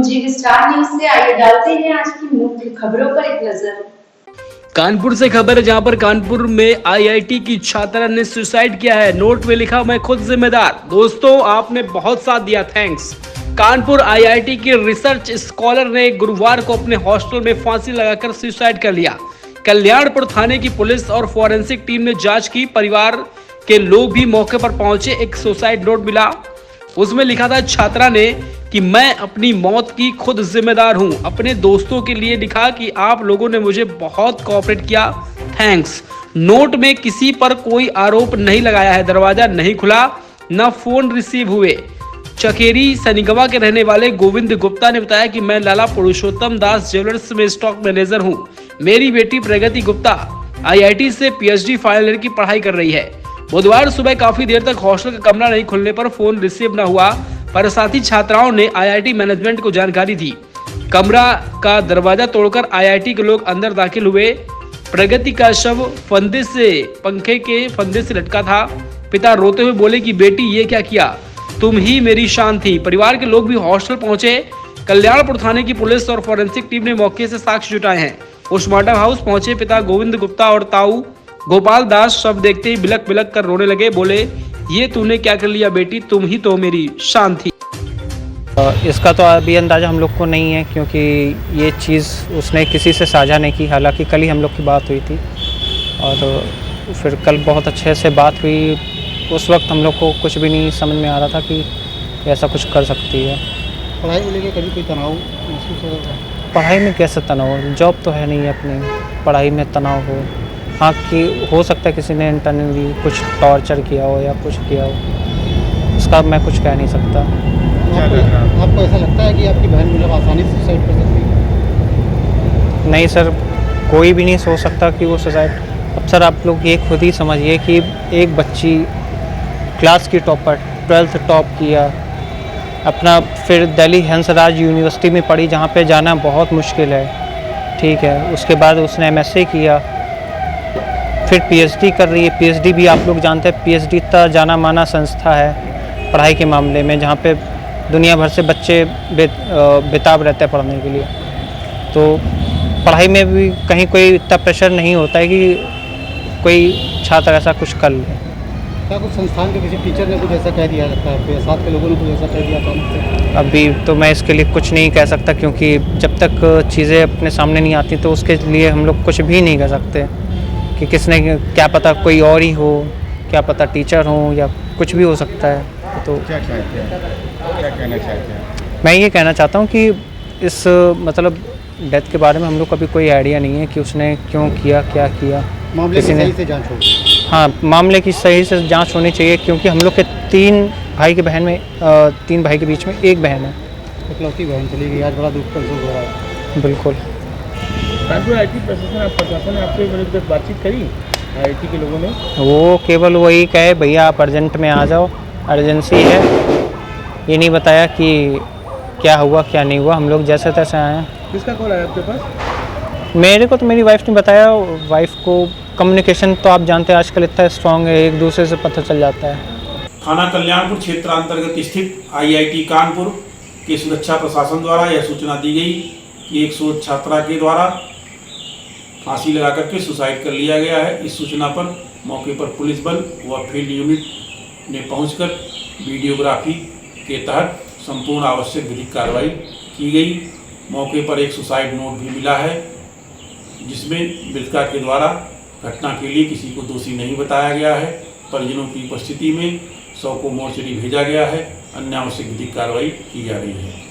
जी star news से आइए डालते हैं आज की मुख्य खबरों पर एक नजर। कानपुर से खबर है, जहां पर कानपुर में आईआईटी की छात्रा ने सुसाइड किया है। नोट में लिखा, मैं खुद जिम्मेदार। दोस्तों, आपने बहुत साथ दिया, थैंक्स। कानपुर आईआईटी के रिसर्च स्कॉलर ने गुरुवार को अपने हॉस्टल में फांसी लगाकर सुसाइड कर लिया। कल्याणपुर थाने की पुलिस और फॉरेंसिक टीम ने जांच की। परिवार के लोग भी मौके पर पहुंचे। एक सुसाइड नोट मिला, उसमें लिखा था छात्रा ने कि मैं अपनी मौत की खुद जिम्मेदार हूं। अपने दोस्तों के लिए लिखा कि आप लोगों ने मुझे बहुत कोऑपरेट किया, थैंक्स। नोट में किसी पर कोई आरोप नहीं लगाया है। दरवाजा नहीं खुला, न फोन रिसीव हुए। चकेरी सनिगवा के रहने वाले गोविंद गुप्ता ने बताया कि मैं लाला पुरुषोत्तम दास ज्वेलर्स में स्टॉक मैनेजर हूं। मेरी बेटी प्रगति गुप्ता आईआईटी से पीएचडी फाइनल ईयर की पढ़ाई कर रही है। बुधवार सुबह काफी देर तक हॉस्टल का कमरा नहीं खुलने पर फोन रिसीव न हुआ, पर साथी छात्राओं ने आईआईटी मैनेजमेंट को जानकारी दी। कमरा का दरवाजा तोड़कर आईआईटी के लोग अंदर दाखिल हुए। प्रगति का शव पंखे के फंदे से लटका था। पिता रोते हुए बोले कि बेटी, ये क्या किया, तुम ही मेरी शान थी। परिवार के लोग भी हॉस्टल पहुंचे। कल्याणपुर थाने की पुलिस और फॉरेंसिक टीम ने मौके से साक्ष्य जुटाए हैं। पोस्टमार्टम हाउस पहुंचे पिता गोविंद गुप्ता और ताऊ गोपाल दास शव देखते ही बिलक बिलक कर रोने लगे। बोले, ये तूने क्या कर लिया बेटी, तुम ही तो मेरी शान थी। इसका तो अभी अंदाज़ा हम लोग को नहीं है, क्योंकि ये चीज़ उसने किसी से साझा नहीं की। हालांकि कल ही हम लोग की बात हुई थी और फिर कल बहुत अच्छे से बात हुई। उस वक्त हम लोग को कुछ भी नहीं समझ में आ रहा था कि ऐसा कुछ कर सकती है। पढ़ाई को लेकर कभी कोई तनाव महसूस हो रहा है? पढ़ाई में कैसे तनाव, जॉब तो है नहीं अपनी, पढ़ाई में तनाव हो। हाँ, कि हो सकता है किसी ने इंटरनली कुछ टॉर्चर किया हो या कुछ किया हो, उसका मैं कुछ कह नहीं सकता। आपको ऐसा लगता है कि आपकी बहन मतलब आसानी से सुसाइड कर सकती है? नहीं सर, कोई भी नहीं सोच सकता कि वो सुसाइड। अब सर आप लोग ये खुद ही समझिए कि एक बच्ची क्लास की टॉपर, 12th टॉप किया, अपना फिर दिल्ली हंसराज यूनिवर्सिटी में पढ़ी, जहाँ पे जाना बहुत मुश्किल है, ठीक है। उसके बाद उसने एमएससी किया, फिर पीएचडी कर रही है। पीएचडी भी आप लोग जानते हैं, पीएचडी इतना जाना माना संस्था है पढ़ाई के मामले में, जहाँ पे दुनिया भर से बच्चे बेताब रहते हैं पढ़ने के लिए। तो पढ़ाई में भी कहीं कोई इतना प्रेशर नहीं होता है कि कोई छात्र ऐसा कुछ कर ले। क्या कुछ संस्थान के किसी टीचर ने कुछ ऐसा कह दिया लगता है, साथ के लोगों ने कुछ ऐसा कह दिया था? अभी तो मैं इसके लिए कुछ नहीं कह सकता, क्योंकि जब तक चीज़ें अपने सामने नहीं आती तो उसके लिए हम लोग कुछ भी नहीं कह सकते कि किसने, क्या पता कोई और ही हो, क्या पता टीचर हो या कुछ भी हो सकता है। तो क्या चाहते हैं, क्या कहना चाहते हैं? मैं ये कहना चाहता हूँ कि इस मतलब डेथ के बारे में हम लोग को अभी कोई आइडिया नहीं है कि उसने क्यों किया, क्या किया। मामले की सही से जांच होगी। हाँ, मामले की सही से जांच होनी चाहिए, क्योंकि हम लोग के 3 भाई के बीच में एक बहन है। इकलौती बहन चली गई, आज बड़ा दुख का हो रहा है। बिल्कुल। कानपुर आईटी प्रशासन ने आपसे मेरे साथ बातचीत करी, आईटी के लोगों ने? वो केवल वही कहे, भैया आप अर्जेंट में आ जाओ, अर्जेंसी है। ये नहीं बताया कि क्या हुआ क्या नहीं हुआ। हम लोग जैसे तैसे आए हैं। किसका कॉल आया आपके पास? मेरे को तो मेरी वाइफ ने बताया। वाइफ को कम्युनिकेशन तो आप जानते हैं आजकल इतना स्ट्रॉन्ग है, एक दूसरे से पता चल जाता है। थाना कल्याणपुर क्षेत्रांतर्गत स्थित आईआईटी कानपुर के सुरक्षा प्रशासन द्वारा यह सूचना दी गई कि एक शोध छात्रा के द्वारा फांसी लगा करके सुसाइड कर लिया गया है। इस सूचना पर मौके पर पुलिस बल व फील्ड यूनिट ने पहुंचकर वीडियोग्राफी के तहत संपूर्ण आवश्यक विधिक कार्रवाई की गई। मौके पर एक सुसाइड नोट भी मिला है, जिसमें मृतका के द्वारा घटना के लिए किसी को दोषी नहीं बताया गया है। परिजनों की उपस्थिति में शव को मोर्चरी भेजा गया है। अन्य आवश्यक विधिक कार्रवाई की जा रही है।